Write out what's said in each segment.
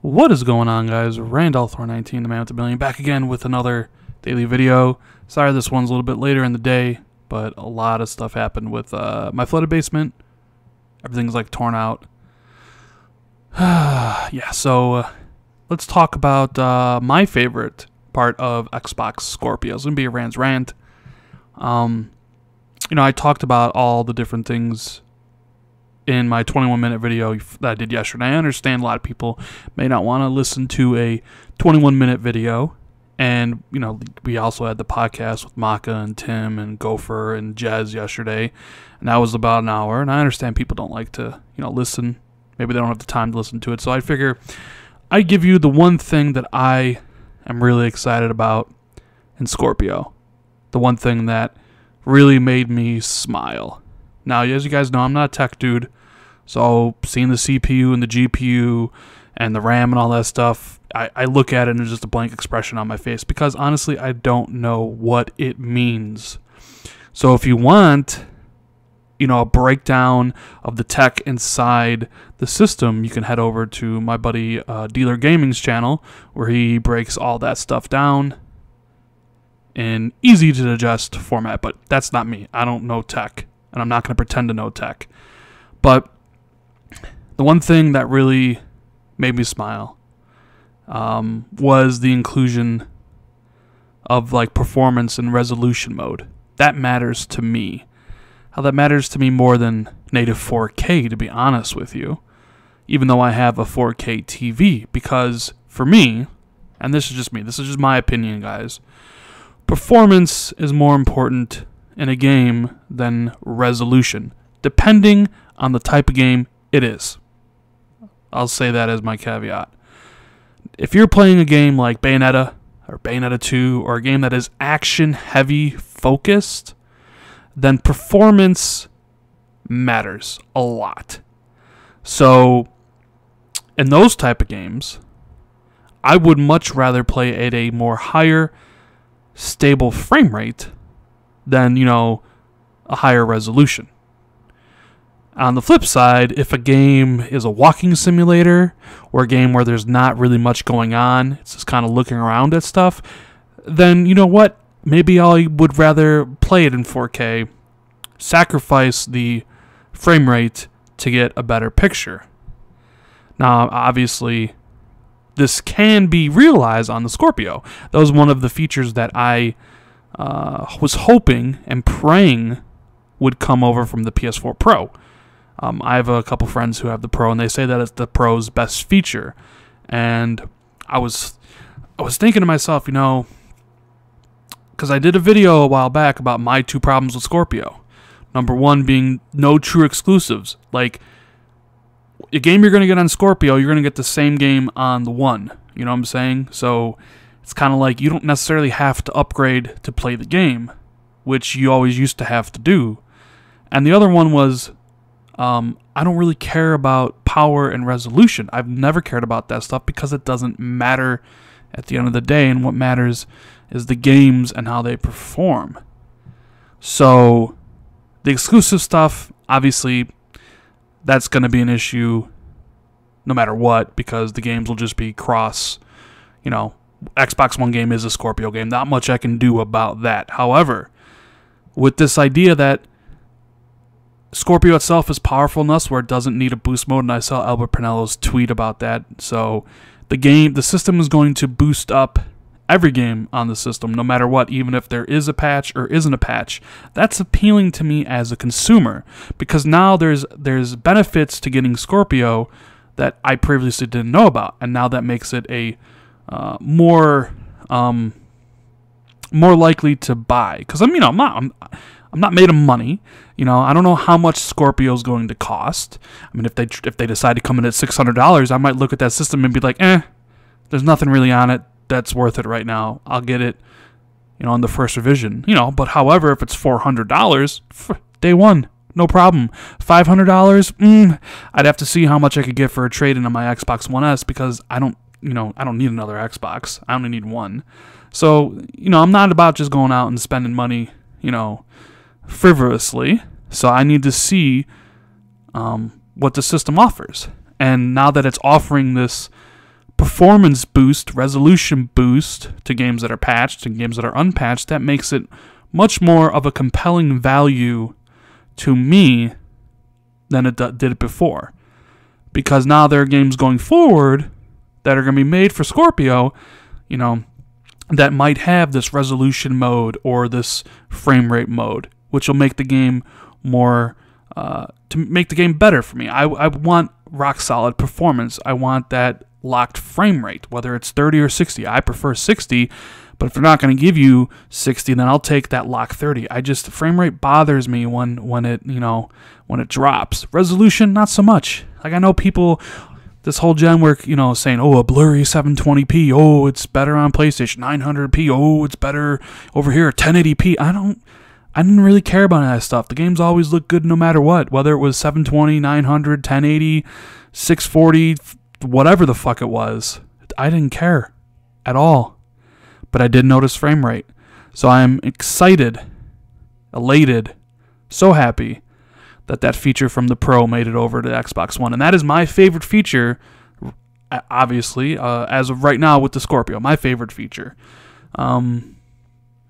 What is going on, guys? Randall 19, the man with the million, back again with another daily video. Sorry this one's a little bit later in the day, but a lot of stuff happened with my flooded basement. Everything's like torn out. Yeah, so let's talk about my favorite part of Xbox Scorpio. It's going to be a Rant. I talked about all the different things in my 21-minute video that I did yesterday. I understand a lot of people may not want to listen to a 21-minute video. And, we also had the podcast with Maka and Tim and Gopher and Jez yesterday. And that was about an hour. And I understand people don't like to, listen. Maybe they don't have the time to listen to it. So I figure I give you the one thing that I am really excited about in Scorpio. The one thing that really made me smile. Now, as you guys know, I'm not a tech dude. So seeing the CPU and the GPU and the RAM and all that stuff, I look at it and there's just a blank expression on my face because honestly, I don't know what it means. So if you want, a breakdown of the tech inside the system, you can head over to my buddy Dealer Gaming's channel where he breaks all that stuff down in easy to digest format. But that's not me. I don't know tech, and I'm not going to pretend to know tech. But the one thing that really made me smile was the inclusion of performance and resolution mode. That matters to me. How that matters to me more than native 4K, to be honest with you. Even though I have a 4K TV, because for me, and this is just me, this is just my opinion, guys, performance is more important in a game than resolution, depending on the type of game it is. I'll say that as my caveat. If you're playing a game like Bayonetta or Bayonetta 2 or a game that is action-heavy focused, then performance matters a lot. So, in those type of games, I would much rather play at a more higher, stable frame rate than, a higher resolution. On the flip side, if a game is a walking simulator or a game where there's not really much going on, it's just kind of looking around at stuff, then you know what? Maybe I would rather play it in 4K, sacrifice the frame rate to get a better picture. Now, obviously, this can be realized on the Scorpio. That was one of the features that I was hoping and praying would come over from the PS4 Pro. I have a couple friends who have the Pro, and they say that it's the Pro's best feature. And I was thinking to myself, because I did a video a while back about my two problems with Scorpio. Number one being no true exclusives. Like, a game you're going to get on Scorpio, you're going to get the same game on the One. You know what I'm saying? So it's kind of like you don't necessarily have to upgrade to play the game, which you always used to have to do. And the other one was, I don't really care about power and resolution. I've never cared about that stuff because it doesn't matter at the end of the day, and what matters is the games and how they perform. So the exclusive stuff, obviously, that's going to be an issue no matter what, because the games will just be cross, Xbox One game is a Scorpio game. Not much I can do about that. However, with this idea that Scorpio itself is powerful enough where it doesn't need a boost mode, and I saw Albert Pinello's tweet about that. So the system is going to boost up every game on the system, no matter what, even if there is a patch or isn't a patch. That's appealing to me as a consumer, because now there's benefits to getting Scorpio that I previously didn't know about, and now that makes it a more likely to buy. Because I'm not made of money. I don't know how much Scorpio is going to cost. I mean, if they decide to come in at $600, I might look at that system and be like, there's nothing really on it that's worth it right now. I'll get it, on the first revision. But however, if it's $400, day one, no problem. $500, I'd have to see how much I could get for a trade-in on my Xbox One S, because I don't need another Xbox. I only need one. So, I'm not about just going out and spending money, frivolously. So I need to see what the system offers. And now that it's offering this performance boost, resolution boost to games that are patched and games that are unpatched, that makes it much more of a compelling value to me than it did it before. Because now there are games going forward that are going to be made for Scorpio, you know, that might have this resolution mode or this frame rate mode, which will make the game more, to make the game better for me. I want rock solid performance. I want that locked frame rate, whether it's 30 or 60. I prefer 60, but if they're not going to give you 60, then I'll take that lock 30. Frame rate bothers me when it, you know, when it drops. Resolution, not so much. Like, I know people this whole gen were, you know, saying, oh, a blurry 720p, oh, it's better on PlayStation, 900p, oh, it's better over here, 1080p. I didn't really care about that stuff. The games always looked good no matter what, whether it was 720, 900, 1080, 640, whatever the fuck it was. I didn't care at all. But I did notice frame rate. So I'm excited, elated, so happy that feature from the Pro made it over to Xbox One. And that is my favorite feature, obviously, as of right now with the Scorpio. My favorite feature. Out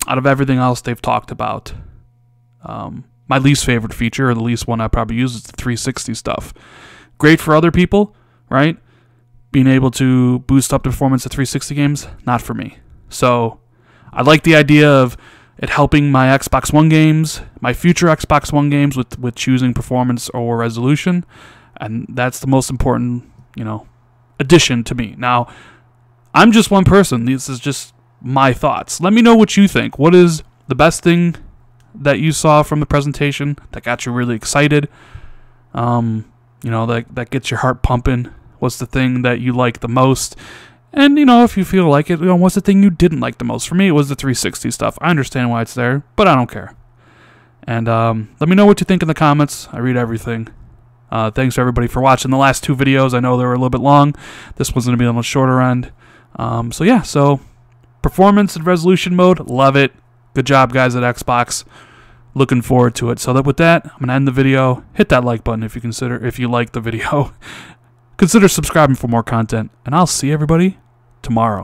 of everything else they've talked about. My least favorite feature, or the least one I probably use, is the 360 stuff. Great for other people, right? Being able to boost up the performance of 360 games, not for me. So I like the idea of it helping my Xbox One games, my future Xbox One games with choosing performance or resolution, and that's the most important, you know, addition to me. Now, I'm just one person. This is just my thoughts. Let me know what you think. What is the best thing that you saw from the presentation that got you really excited? You know, that gets your heart pumping. What's the thing that you like the most? And, you know, if you feel like it, you know, what's the thing you didn't like the most? For me, it was the 360 stuff. I understand why it's there, but I don't care. And let me know what you think in the comments. I read everything. Thanks, everybody, for watching the last two videos. I know they were a little bit long. This one's going to be on the shorter end. So, yeah, so performance and resolution mode, love it. Good job, guys, at Xbox. Looking forward to it. So with that, I'm going to end the video. Hit that like button if you like the video. Consider subscribing for more content, and I'll see everybody tomorrow.